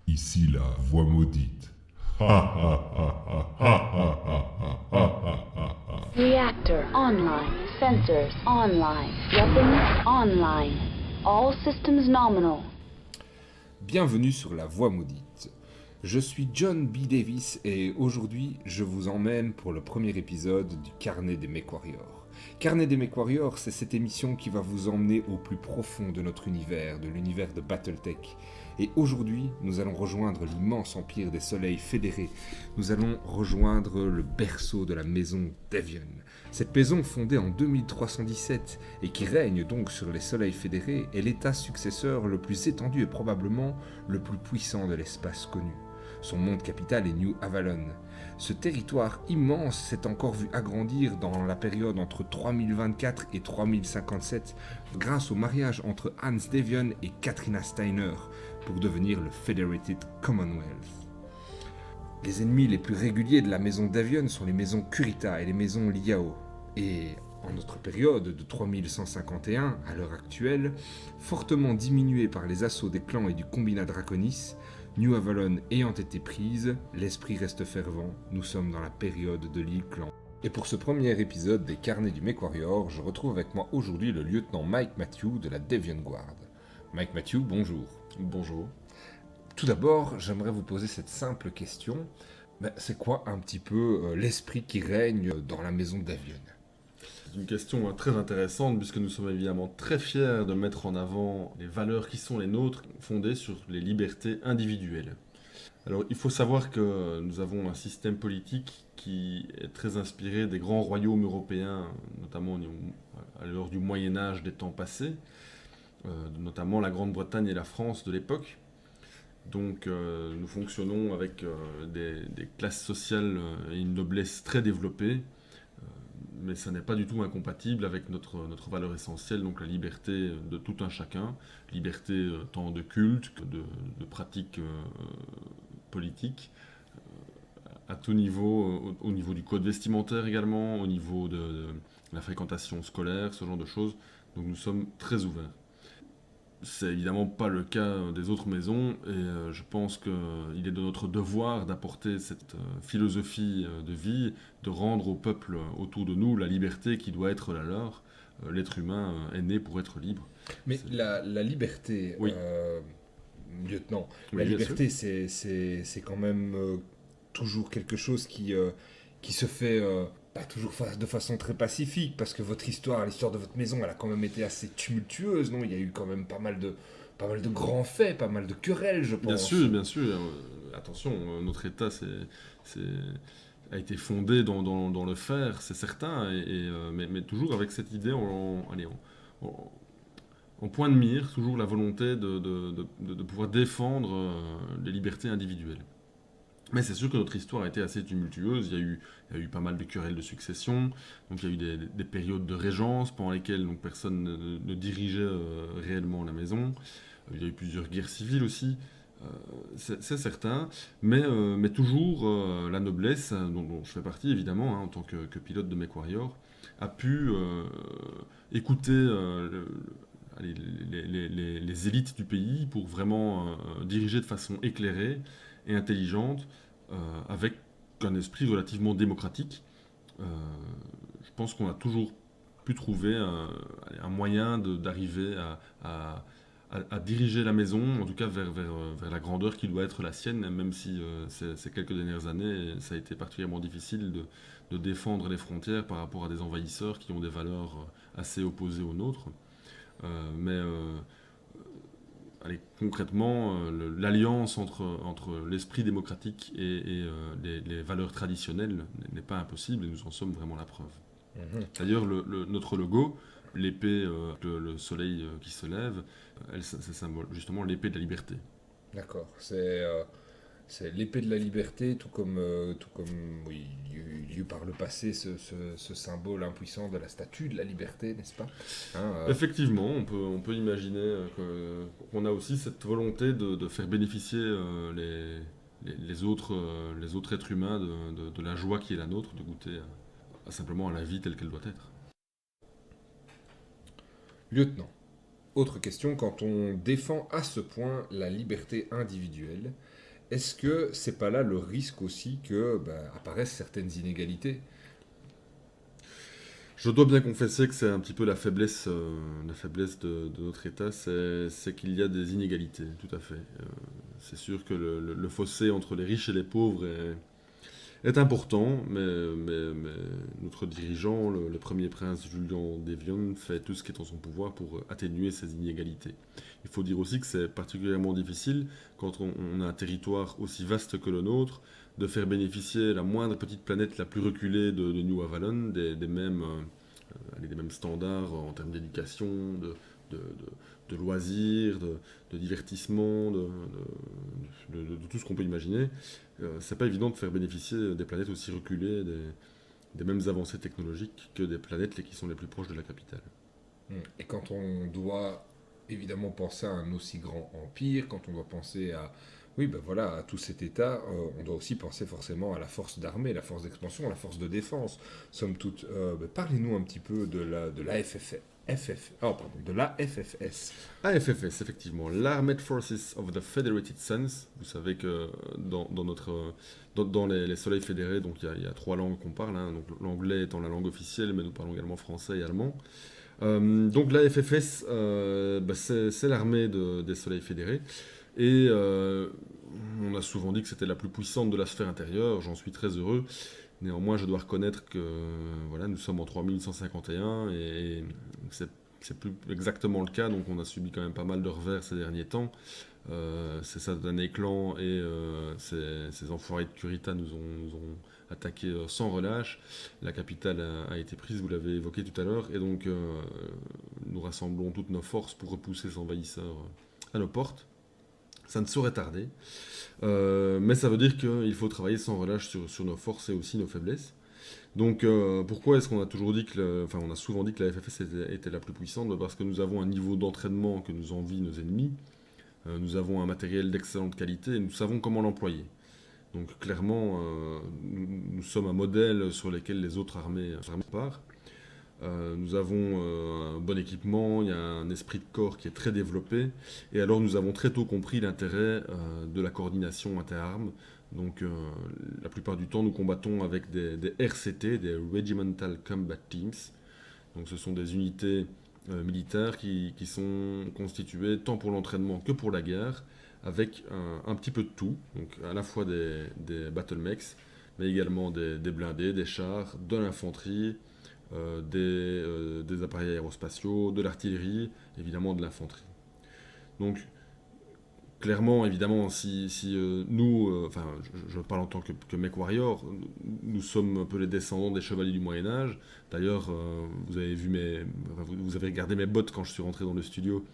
Ici la voix maudite. Reactor online. Sensors online. Weapons online. All systems nominal. Bienvenue sur La Voix Maudite. Je suis John B. Davis et aujourd'hui je vous emmène pour le premier épisode du Carnet des MechWarriors. Carnet des MechWarriors, c'est cette émission qui va vous emmener au plus profond de notre univers, de l'univers de Battletech. Et aujourd'hui, nous allons rejoindre l'immense empire des soleils fédérés. Nous allons rejoindre le berceau de la maison Devion. Cette maison fondée en 2317 et qui règne donc sur les soleils fédérés est l'état successeur le plus étendu et probablement le plus puissant de l'espace connu. Son monde capital est New Avalon. Ce territoire immense s'est encore vu agrandir dans la période entre 3024 et 3057 grâce au mariage entre Hans Devion et Katrina Steiner pour devenir le Federated Commonwealth. Les ennemis les plus réguliers de la maison Devion sont les maisons Kurita et les maisons Liao. Et en notre période de 3151 à l'heure actuelle, fortement diminuée par les assauts des clans et du combinat Draconis, New Avalon ayant été prise, l'esprit reste fervent, nous sommes dans la période de l'île Clan. Et pour ce premier épisode des Carnets du MechWarrior, je retrouve avec moi aujourd'hui le lieutenant Mike Matthew de la Devion Guard. Mike Matthew, bonjour. Bonjour. Tout d'abord, j'aimerais vous poser cette simple question. C'est quoi un petit peu l'esprit qui règne dans la maison Devion ? C'est une question très intéressante puisque nous sommes évidemment très fiers de mettre en avant les valeurs qui sont les nôtres, fondées sur les libertés individuelles. Alors il faut savoir que nous avons un système politique qui est très inspiré des grands royaumes européens, notamment à l'heure du Moyen-Âge des temps passés, notamment la Grande-Bretagne et la France de l'époque. Donc nous fonctionnons avec des classes sociales et une noblesse très développée, mais ça n'est pas du tout incompatible avec notre valeur essentielle, donc la liberté de tout un chacun, liberté tant de culte que de pratique politique, à tout niveau, au niveau du code vestimentaire également, au niveau de la fréquentation scolaire, ce genre de choses. Donc nous sommes très ouverts. C'est évidemment pas le cas des autres maisons et je pense qu'il est de notre devoir d'apporter cette philosophie de vie, de rendre au peuple autour de nous la liberté qui doit être la leur. L'être humain est né pour être libre. Mais la liberté, Oui. lieutenant, Oui, la bien liberté c'est quand même toujours quelque chose qui se fait pas toujours de façon très pacifique, parce que votre histoire, l'histoire de votre maison, elle a quand même été assez tumultueuse, non ? Il y a eu quand même pas mal de grands faits, pas mal de querelles, je pense. Bien sûr, bien sûr. Attention, notre État a été fondé dans le fer, c'est certain, mais toujours avec cette idée en point de mire, toujours la volonté de pouvoir défendre les libertés individuelles. Mais c'est sûr que notre histoire a été assez tumultueuse, il y a eu pas mal de querelles de succession, donc il y a eu des périodes de régence pendant lesquelles donc, personne ne dirigeait réellement la maison. Il y a eu plusieurs guerres civiles aussi, c'est certain, mais toujours la noblesse, dont je fais partie évidemment en tant que pilote de MechWarrior, a pu écouter allez, les élites du pays pour vraiment diriger de façon éclairée et intelligente, avec un esprit relativement démocratique. Je pense qu'on a toujours pu trouver un moyen d'arriver à diriger la maison, en tout cas vers la grandeur qui doit être la sienne, même si ces quelques dernières années, ça a été particulièrement difficile de défendre les frontières par rapport à des envahisseurs qui ont des valeurs assez opposées aux nôtres. Mais allez, concrètement, l'alliance entre l'esprit démocratique et les valeurs traditionnelles n'est pas impossible et nous en sommes vraiment la preuve. D'ailleurs, notre logo, l'épée, le soleil qui se lève, c'est symbole, justement l'épée de la liberté. D'accord, c'est l'épée de la liberté, tout comme oui, il y a eu par le passé ce symbole impuissant de la statue de la liberté, n'est-ce pas ? Effectivement, on peut imaginer qu'on a aussi cette volonté de faire bénéficier les autres êtres humains de la joie qui est la nôtre, de goûter simplement à la vie telle qu'elle doit être. Lieutenant, autre question, quand on défend à ce point la liberté individuelle, est-ce que c'est pas là le risque aussi que apparaissent certaines inégalités? Je dois bien confesser que c'est un petit peu la faiblesse de notre État, c'est qu'il y a des inégalités, tout à fait. C'est sûr que le fossé entre les riches et les pauvres est important, mais notre dirigeant, le premier prince Julian d'Evian, fait tout ce qui est en son pouvoir pour atténuer ces inégalités. Il faut dire aussi que c'est particulièrement difficile, quand on a un territoire aussi vaste que le nôtre, de faire bénéficier la moindre petite planète la plus reculée de New Avalon des mêmes standards en termes d'éducation, de, de loisirs, de divertissement, de tout ce qu'on peut imaginer. C'est pas évident de faire bénéficier des planètes aussi reculées des mêmes avancées technologiques que des planètes qui sont les plus proches de la capitale. Et quand on doit évidemment penser à un aussi grand empire, quand on doit penser à, oui, à tout cet État, on doit aussi penser forcément à la force d'armée, la force d'expansion, la force de défense. Somme toute, parlez-nous un petit peu de la de la FFS. AFFS, effectivement, l'Armed Forces of the Federated Suns. Vous savez que dans les Soleils fédérés, donc il y a trois langues qu'on parle, hein, donc l'anglais étant la langue officielle, mais nous parlons également français et allemand. Donc la FFS, c'est l'armée des Soleils fédérés. Et on a souvent dit que c'était la plus puissante de la sphère intérieure, j'en suis très heureux. Néanmoins, je dois reconnaître que nous sommes en 3151 et c'est plus exactement le cas, donc on a subi quand même pas mal de revers ces derniers temps. Ces satanés clans et ces enfoirés de Kurita nous ont attaqué sans relâche. La capitale a été prise, vous l'avez évoqué tout à l'heure, et donc nous rassemblons toutes nos forces pour repousser ces envahisseurs à nos portes. Ça ne saurait tarder, mais ça veut dire qu'il faut travailler sans relâche sur nos forces et aussi nos faiblesses. Donc pourquoi est-ce qu'on a toujours dit on a souvent dit que la FFS était la plus puissante? Parce que nous avons un niveau d'entraînement que nous envient nos ennemis, nous avons un matériel d'excellente qualité et nous savons comment l'employer. Donc clairement, nous sommes un modèle sur lequel les autres armées partent. Nous avons un bon équipement, il y a un esprit de corps qui est très développé, et alors nous avons très tôt compris l'intérêt de la coordination interarmes. Donc la plupart du temps nous combattons avec des RCT, des Regimental Combat Teams. Donc ce sont des unités militaires qui sont constituées tant pour l'entraînement que pour la guerre, avec un petit peu de tout, donc à la fois des battlemechs, mais également des blindés, des chars, de l'infanterie, des appareils aérospatiaux, de l'artillerie, évidemment de l'infanterie. Donc, clairement, évidemment, si nous, je parle en tant que MechWarrior, nous sommes un peu les descendants des chevaliers du Moyen-Âge. D'ailleurs, vous avez regardé mes bottes quand je suis rentré dans le studio.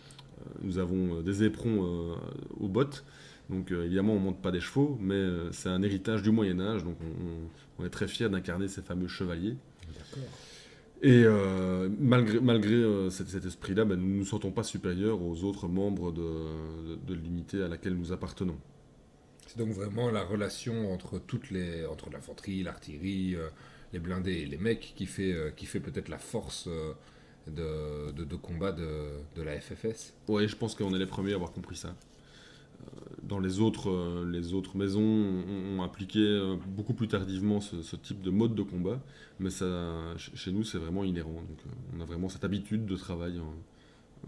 Nous avons des éperons aux bottes. Donc évidemment, on ne monte pas des chevaux, mais c'est un héritage du Moyen-Âge. Donc on est très fiers d'incarner ces fameux chevaliers. D'accord. Et malgré cet esprit-là, nous ne nous sentons pas supérieurs aux autres membres de l'unité à laquelle nous appartenons. C'est donc vraiment la relation entre entre l'infanterie, l'artillerie, les blindés et les mecs qui fait peut-être la force de combat de la FFS. Oui, je pense qu'on est les premiers à avoir compris ça. Dans les autres maisons ont appliqué beaucoup plus tardivement ce type de mode de combat, mais chez nous c'est vraiment inhérent. Donc on a vraiment cette habitude de travail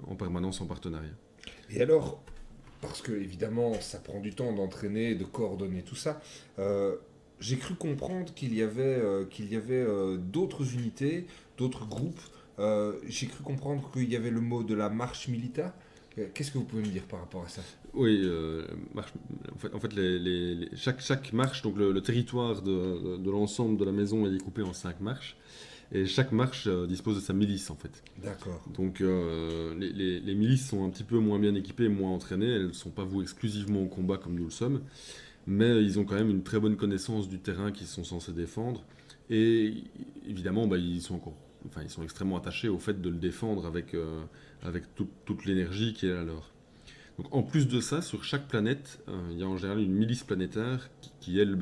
en permanence en partenariat. Et alors, parce que évidemment ça prend du temps d'entraîner, de coordonner tout ça, j'ai cru comprendre qu'il y avait d'autres unités, d'autres groupes. J'ai cru comprendre qu'il y avait le mot de la marche militaire. Qu'est-ce que vous pouvez me dire par rapport à ça? Oui, en fait chaque marche, donc le territoire de l'ensemble de la maison est découpé en 5 marches, et chaque marche dispose de sa milice en fait. D'accord. Donc les milices sont un petit peu moins bien équipées, moins entraînées, elles ne sont pas vouées exclusivement au combat comme nous le sommes, mais ils ont quand même une très bonne connaissance du terrain qu'ils sont censés défendre, et évidemment ils sont extrêmement attachés au fait de le défendre avec toute l'énergie qui est la leur. Donc, en plus de ça, sur chaque planète, il y a en général une milice planétaire qui elle,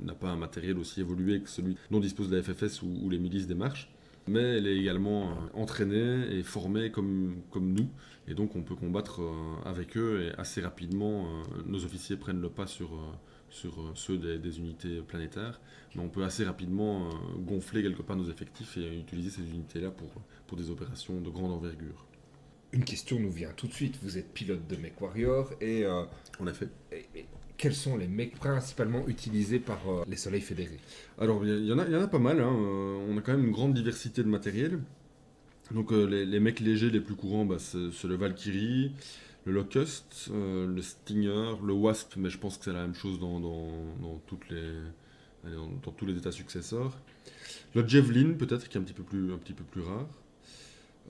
n'a pas un matériel aussi évolué que celui dont dispose la FFS ou les milices des marches. mais elle est également entraînée et formée comme nous, et donc on peut combattre avec eux, et assez rapidement, nos officiers prennent le pas sur ceux des unités planétaires, mais on peut assez rapidement gonfler quelque part nos effectifs et utiliser ces unités-là pour des opérations de grande envergure. Une question nous vient tout de suite. Vous êtes pilote de MechWarrior et, En effet. et quels sont les mechs principalement utilisés par les Soleils Fédérés? Alors, il y en a pas mal, hein. On a quand même une grande diversité de matériel. Donc, les mecs légers les plus courants, c'est le Valkyrie, le Locust, le Stinger, le Wasp, mais je pense que c'est la même chose dans tous les états successeurs. Le Javelin, peut-être, qui est un petit peu plus rare.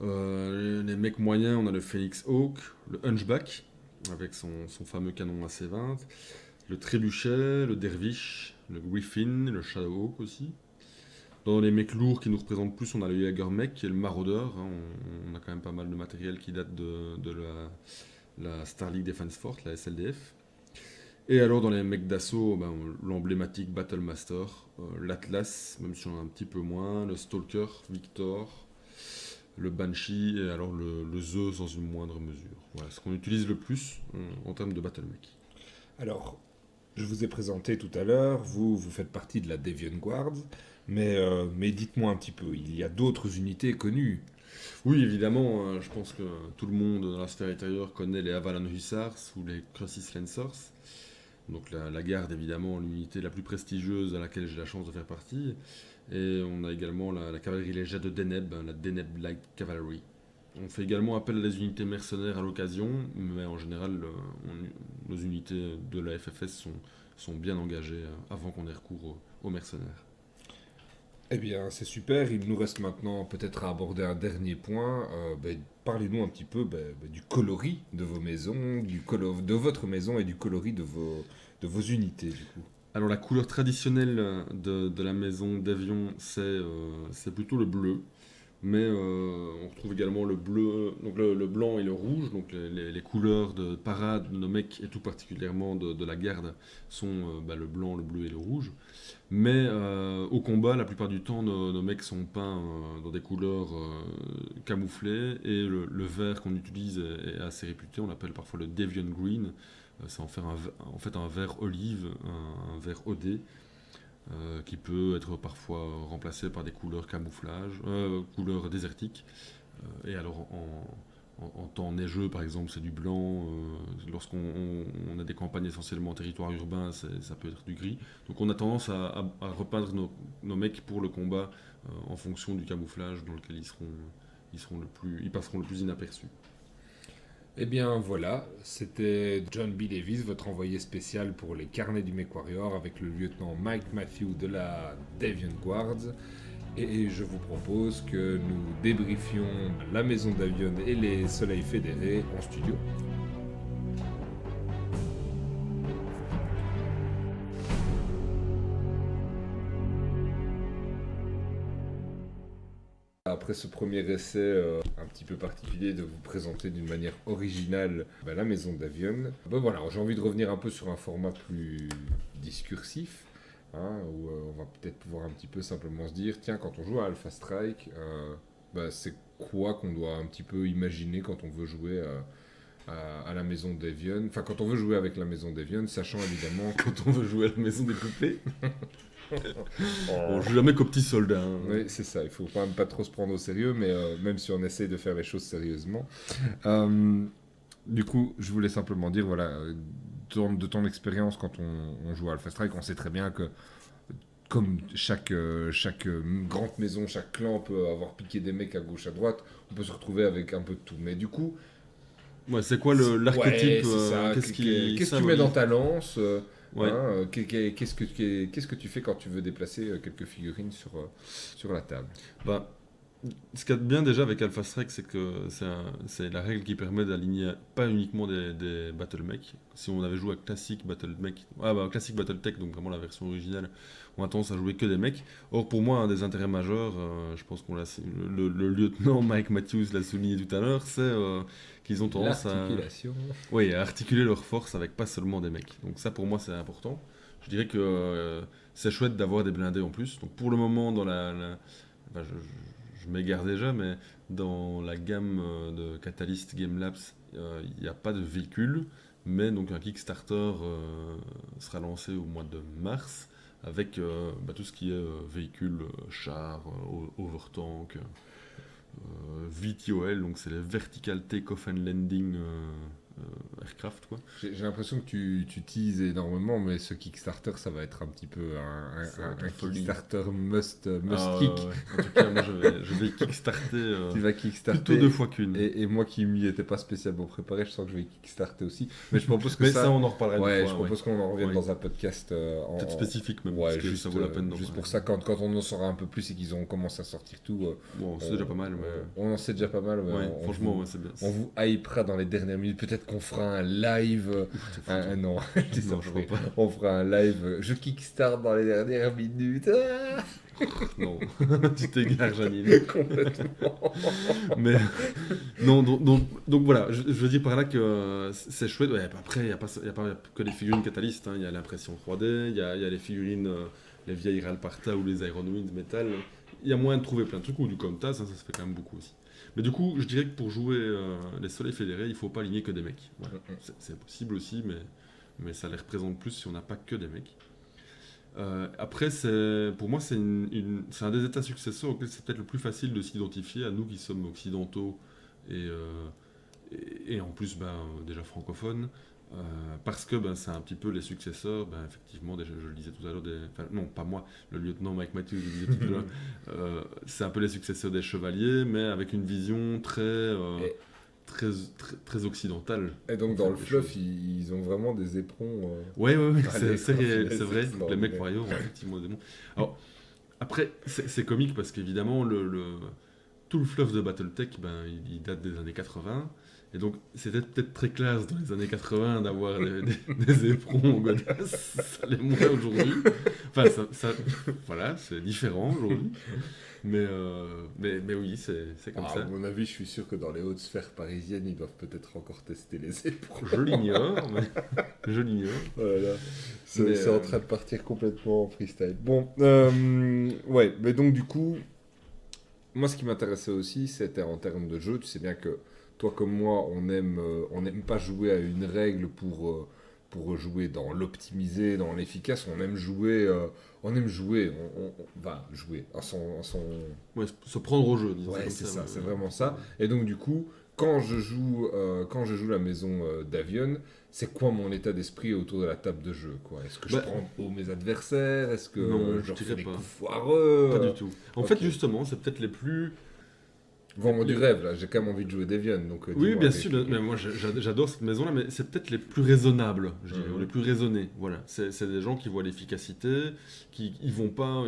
Les mecs moyens, on a le Phoenix Hawk, le Hunchback, avec son fameux canon AC-20, le Trébuchet, le Dervish, le Griffin, le Shadowhawk aussi. Dans les mecs lourds qui nous représentent plus, on a le Jaeger Mech qui est le Marauder, hein. On a quand même pas mal de matériel qui date de la Star League Defense Force, la SLDF. Et alors dans les mecs d'assaut, l'emblématique Battlemaster, l'Atlas, même si on a un petit peu moins, le Stalker, Victor, le Banshee et alors le Zeus dans une moindre mesure. Voilà ce qu'on utilise le plus en termes de Battle Mech. Alors, je vous ai présenté tout à l'heure, vous faites partie de la Deviant Guard, mais dites-moi un petit peu, il y a d'autres unités connues. Oui, évidemment, je pense que tout le monde dans la sphère intérieure connaît les Avalon Hussars ou les Crussis Lancers. Donc la garde, évidemment, l'unité la plus prestigieuse à laquelle j'ai la chance de faire partie. Et on a également la cavalerie légère de Deneb, la Deneb Light Cavalry. On fait également appel à des unités mercenaires à l'occasion, mais en général, nos unités de la FFS sont bien engagées avant qu'on ait recours aux mercenaires. Eh bien, c'est super, il nous reste maintenant peut-être à aborder un dernier point. Parlez-nous un petit peu du coloris de vos maisons, de votre maison et du coloris de vos unités, du coup. Alors la couleur traditionnelle de la maison d'Evian, c'est plutôt le bleu. Mais on retrouve également le bleu, donc le blanc et le rouge, donc les couleurs de parade de nos mecs et tout particulièrement de la garde sont le blanc, le bleu et le rouge. Mais au combat, la plupart du temps, nos mecs sont peints dans des couleurs camouflées et le vert qu'on utilise est assez réputé, on l'appelle parfois le Deviant Green. C'est en fait un vert olive, un vert OD. Qui peut être parfois remplacé par des couleurs camouflage, couleurs désertiques. Et alors en temps neigeux, par exemple, c'est du blanc. Lorsqu'on a des campagnes essentiellement en territoire urbain, ça peut être du gris. Donc on a tendance à repeindre nos mecs pour le combat en fonction du camouflage dans lequel ils passeront le plus inaperçus. Eh bien voilà, c'était John B. Davis, votre envoyé spécial pour les carnets du MechWarrior avec le lieutenant Mike Matthew de la Deviant Guards. Et je vous propose que nous débriefions la maison d'Avion et les Soleils Fédérés en studio. Après ce premier essai un petit peu particulier de vous présenter d'une manière originale la maison d'Avion, voilà, j'ai envie de revenir un peu sur un format plus discursif, hein, où on va peut-être pouvoir un petit peu simplement se dire, tiens, quand on joue à Alpha Strike, c'est quoi qu'on doit un petit peu imaginer quand on veut jouer à la maison d'Avion, enfin quand on veut jouer avec la maison d'Avion, sachant évidemment Quand on veut jouer à la maison des poupées. On joue jamais qu'aux petits soldats. Hein. Oui, c'est ça, il faut quand même pas trop se prendre au sérieux, mais même si on essaie de faire les choses sérieusement. Du coup, je voulais simplement dire, voilà, de ton expérience quand on joue à Alpha Strike, on sait très bien que comme chaque grande maison, chaque clan peut avoir piqué des mecs à gauche, à droite, on peut se retrouver avec un peu de tout. Mais du coup... Ouais, c'est quoi l'archétype Qu'est-ce que tu mets dans ta lance Ouais. hein, qu'est-ce que tu fais quand tu veux déplacer quelques figurines sur la table? Ce qu'il y a de bien déjà avec Alpha Strike, c'est que c'est la règle qui permet d'aligner pas uniquement des Battle Mech. Si on avait joué à Classic Battle Mech, Classic Battle Tech, donc vraiment la version originale, on a tendance à jouer que des mecs. Or pour moi, un des intérêts majeurs, je pense qu'on le lieutenant Mike Matthews l'a souligné tout à l'heure, c'est qu'ils ont tendance à articuler leurs forces avec pas seulement des mecs. Donc ça pour moi c'est important. Je dirais que c'est chouette d'avoir des blindés en plus. Donc pour le moment dans je je m'égare déjà, mais dans la gamme de Catalyst Game Labs, il n'y a pas de véhicule, mais donc un Kickstarter sera lancé au mois de mars avec tout ce qui est véhicule, char, overtank, VTOL, donc c'est les Vertical Takeoff and Landing Aircraft, quoi. J'ai l'impression que tu teases énormément, mais ce Kickstarter, ça va être un petit peu Ça va être un une folie. Kickstarter must Ah, kick. ouais. En tout cas, moi je vais kickstarter Tu vas Kickstarter. plutôt 2 fois qu'une. Et moi qui m'y étais pas spécialement préparé, je sens que je vais Kickstarter aussi. Mais je propose que Mais ça, on en reparlera ouais, une je fois. propose qu'on en revienne Ouais. dans un podcast Peut-être spécifique même, Ouais, parce que juste, ça vaut la peine d'en juste parler. pour ça, quand on en saura un peu plus et qu'ils ont commencé à sortir tout, Bon, c'est déjà pas mal, mais... on en sait déjà pas mal. Mais Ouais, on franchement, vous, ouais, c'est bien. on vous hypera dans les dernières minutes. Peut-être qu'on fera un live. Non, je dis ça Non, je pour crois rire. On fera un live. Je kickstart dans les dernières minutes. Ah Non, tu t'égares, Janine. Complètement. Mais non, donc voilà, je veux dire par là que c'est chouette. Ouais, après, il n'y a pas que les figurines Catalyst, hein. Il y a l'impression 3D, il y a les figurines, les vieilles Ralparta ou les Iron Wind Metal. Il y a moyen de trouver plein de trucs, ou du Comtas, hein, ça se fait quand même beaucoup aussi. Mais du coup, je dirais que pour jouer les Soleils Fédérés, il ne faut pas aligner que des mecs. Voilà. C'est possible aussi, mais ça les représente plus si on n'a pas que des mecs. Après, pour moi, c'est un des états successeurs auquel c'est peut-être le plus facile de s'identifier à nous qui sommes occidentaux et en plus déjà francophones, parce que c'est un petit peu les successeurs, effectivement, déjà, je le disais tout à l'heure, non, pas moi, le lieutenant Mike Matthews, je le disais tout à l'heure, c'est un peu les successeurs des chevaliers, mais avec une vision très occidentale. Et donc dans le fluff, ils ont vraiment des éperons. Ouais, Allez, c'est c'est vrai. Donc, les mecs extraordinaire. warriors ont effectivement des démons. Alors, après, c'est comique parce qu'évidemment, tout le fluff de Battletech, il date des années 80. Et donc, c'était peut-être très classe dans les années 80 d'avoir des éperons godasses. Ça l'est moins aujourd'hui. Enfin, voilà, c'est différent aujourd'hui. Mais oui, c'est comme ça. À mon avis, je suis sûr que dans les hautes sphères parisiennes, ils doivent peut-être encore tester les éperons. Je l'ignore, mais je l'ignore. Voilà. Mais, C'est en train de partir complètement en freestyle. Bon, ouais, mais donc du coup, moi ce qui m'intéressait aussi, c'était en termes de jeu. Tu sais bien que toi comme moi, on n'aime pas jouer à une règle pour jouer dans l'optimisé, dans l'efficace. On aime jouer, on va jouer à son... Ouais, se prendre au jeu, disons. Ouais, comme c'est ça, ouais. c'est vraiment ça. Et donc du coup, quand je joue la maison d'Avion, c'est quoi mon état d'esprit autour de la table de jeu, quoi? Est-ce que je prends haut mes adversaires? Est-ce que Non, je leur fais dirais des pas. coups foireux? Pas du tout. En ok. fait, justement, c'est peut-être les plus... Vends-moi du rêve, là. J'ai quand même envie de jouer d'Avion, donc... Oui, dis-moi, bien avec- sûr, mais moi j'adore cette maison-là, mais c'est peut-être les plus raisonnables, je dirais, Mhm. ou les plus raisonnés. Voilà, c'est des gens qui voient l'efficacité, ils vont pas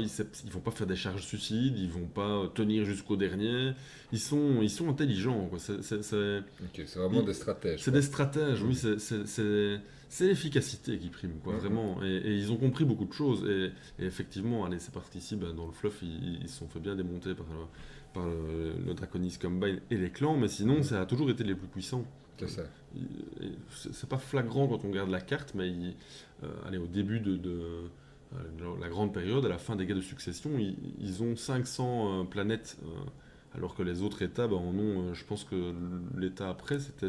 faire des charges suicides, ils vont pas tenir jusqu'au dernier. Ils sont intelligents, quoi. Ok, c'est vraiment des stratèges. C'est quoi. des stratèges, oui, c'est l'efficacité qui prime, quoi, Mhm. vraiment. Et ils ont compris beaucoup de choses. Et effectivement, allez, c'est parti ici, dans le fluff, ils se sont fait bien démonter par le Draconis Combine et les clans, mais sinon, ça a toujours été les plus puissants. C'est ça. C'est pas flagrant quand on regarde la carte, mais allez, au début de la grande période, à la fin des guerres de succession, ils ont 500 planètes, alors que les autres États en ont, je pense que l'État après, c'était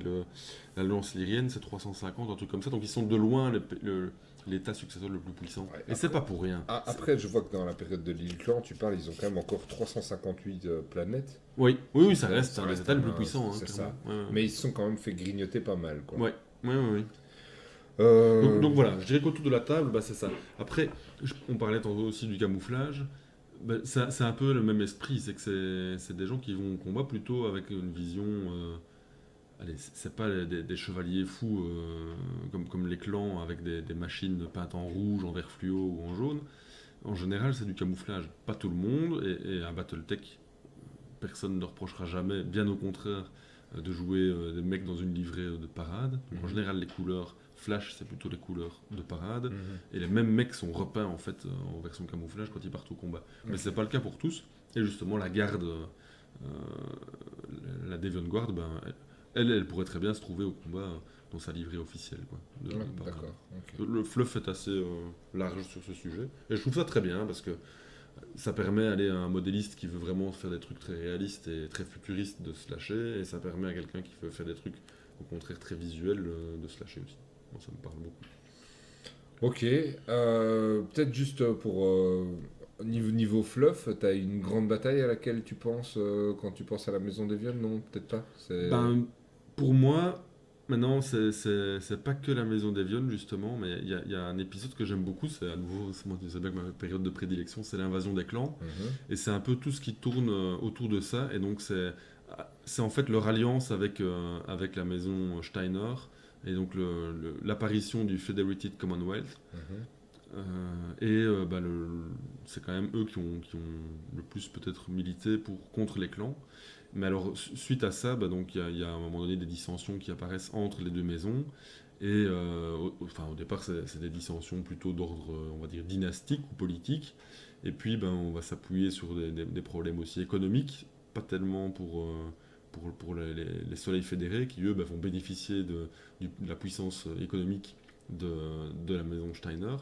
l'Alliance lyrienne, c'est 350, un truc comme ça, donc ils sont de loin l'État successeur le plus puissant. Ouais, et c'est pas pour rien. Après, je vois que dans la période de l'île Clan, tu parles, ils ont quand même encore 358 planètes, Oui, ça reste Ça un des reste États les plus un- puissants. c'est clairement. ça. Ouais. mais ils se sont quand même fait grignoter pas mal, quoi. Ouais. Euh, Donc voilà, je dirais qu'autour de la table, c'est ça. Après, on parlait tantôt aussi du camouflage. C'est un peu le même esprit, c'est que c'est des gens qui vont au combat plutôt avec une vision. Allez, c'est pas des chevaliers fous comme les clans avec des machines peintes en rouge, en vert fluo ou en jaune. En général, c'est du camouflage. Pas tout le monde, et à Battletech, personne ne reprochera jamais, bien au contraire, de jouer des mecs dans une livrée de parade. Donc, en général, les couleurs flash, c'est plutôt les couleurs de parade. mhm. Et les mêmes mecs sont repeints en fait en version camouflage quand ils partent au combat. Mais c'est pas le cas pour tous. Et justement, la garde, la Deviant Guard, elle pourrait très bien se trouver au combat dans sa livrée officielle, quoi, de Ouais, parade. d'accord. ok. Le fluff est assez large sur ce sujet. Et je trouve ça très bien parce que Ça permet à un modéliste qui veut vraiment faire des trucs très réalistes et très futuristes de se lâcher, et ça permet à quelqu'un qui veut faire des trucs au contraire très visuels de se lâcher aussi. Moi, ça me parle beaucoup. Ok, peut-être juste pour niveau fluff, t'as une grande bataille à laquelle tu penses quand tu penses à la Maison des Vionnes? Non, peut-être pas. Ben, pour moi, maintenant, c'est pas que la Maison d'Evian, justement, mais il y a un épisode que j'aime beaucoup, c'est à nouveau, moi, tu sais bien que ma période de prédilection, c'est l'invasion des clans, Mhm. et c'est un peu tout ce qui tourne autour de ça, et donc c'est en fait leur alliance avec la Maison Steiner, et donc l'apparition du Federated Commonwealth. Mhm. C'est quand même eux qui ont le plus peut-être milité contre les clans. Mais alors, suite à ça, donc il y a à un moment donné des dissensions qui apparaissent entre les deux maisons. Et au départ, c'est des dissensions plutôt d'ordre, on va dire, dynastique ou politique. Et puis, on va s'appuyer sur des problèmes aussi économiques, pas tellement pour les soleils fédérés, qui eux vont bénéficier de la puissance économique de la maison Steiner.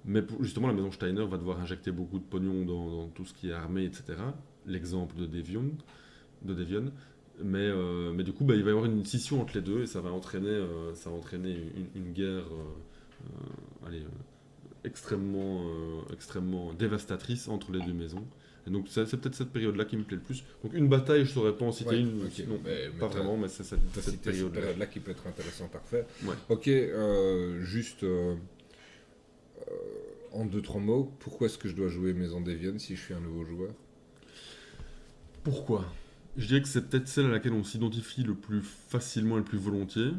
Mais justement, la maison Steiner va devoir injecter beaucoup de pognon dans tout ce qui est armée, etc. L'exemple de Devion. Mais du coup, il va y avoir une scission entre les deux et ça va entraîner une guerre extrêmement dévastatrice entre les deux maisons. Et donc, c'est peut-être cette période-là qui me plaît le plus. Donc, une bataille, je saurais pas en citer une. Ok. Non, Mais pas vraiment, mais c'est cette cette période-là. période-là qui peut être intéressante à refaire. Ouais. Ok, juste en 2-3 mots, pourquoi est-ce que je dois jouer Maison des Vionnes si je suis un nouveau joueur? Pourquoi? Je dirais que c'est peut-être celle à laquelle on s'identifie le plus facilement et le plus volontiers.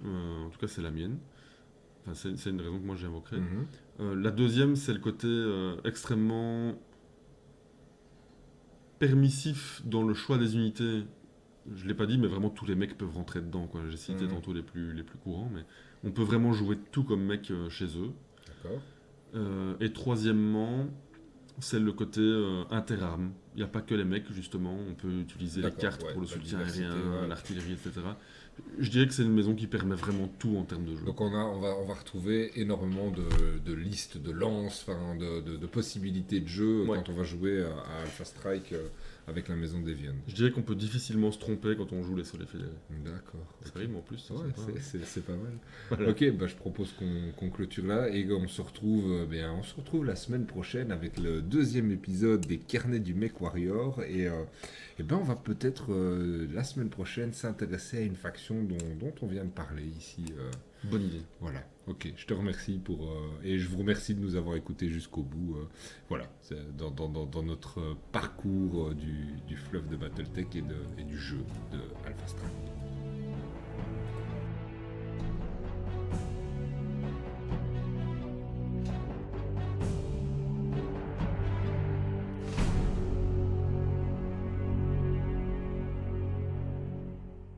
En tout cas, c'est la mienne. Enfin, c'est une raison que moi j'invoquerai. La deuxième, c'est le côté extrêmement permissif dans le choix des unités. Je l'ai pas dit, mais vraiment tous les mecs peuvent rentrer dedans, quoi. J'ai cité tantôt les plus courants, mais on peut vraiment jouer tout comme mec chez eux. D'accord. Et troisièmement, c'est le côté interarmes. Il n'y a pas que les mecs, justement. On peut utiliser les D'accord, cartes ouais, pour le la soutien diversité, aérien, ouais. l'artillerie, etc. Je dirais que c'est une maison qui permet vraiment tout en termes de jeu. Donc on va retrouver énormément de listes, de lances, de possibilités de jeu Ouais. quand on va jouer à Alpha Strike avec la Maison des Viennes. Je dirais qu'on peut difficilement se tromper quand on joue les soleils fédérés. D'accord. Ça rime en plus. ça, Ouais, c'est pas- c'est pas mal. Voilà. Ok, je propose qu'on clôture là et on se retrouve la semaine prochaine avec le deuxième épisode des Carnets du Mech Warrior et on va peut-être la semaine prochaine s'intéresser à une faction dont on vient de parler ici. Bonne idée. Voilà, ok, je te remercie et je vous remercie de nous avoir écoutés jusqu'au bout. Voilà, c'est dans notre parcours du fleuve de Battletech et du jeu de Alpha Strike.